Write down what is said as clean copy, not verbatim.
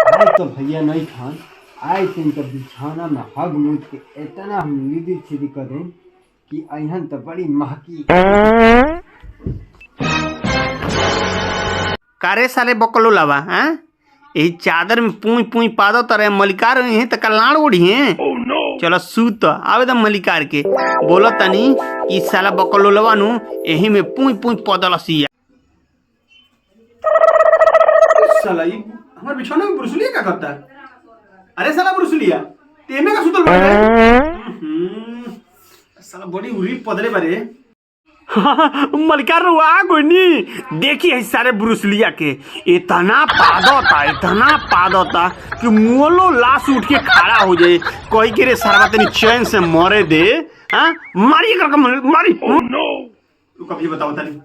आज तो भैया नहीं खान आज से इनका बिछाना में हग मुझ के इतना हम लीदी छिदी करें कि अहन तो बड़ी महकी। कारे साले बकलो लावा हैं यही चादर में पूई पूई पादो तरह मलिकार है त कलाण ओढ़ी है। चलो सूत आवेदन मलिकार के बोलो तनी ई साला बकलो लवा नु यही में पूई पूई पदलसिया। साला ये हमारे बिछौने में ब्रुसलिया क्या करता है? अरे साला ब्रुसलिया तेमे का सुतल बारे साला बड़ी उरी पदले बारे। मलिकार आ गोनी देखी है सारे ब्रुसलिया के इतना पादता कि मोलो लाश उठ के खड़ा हो जाए कोई के रे सारा तनी चैन से मरे दे। हाँ मारी करके मारी। तू कभी बताओ तनी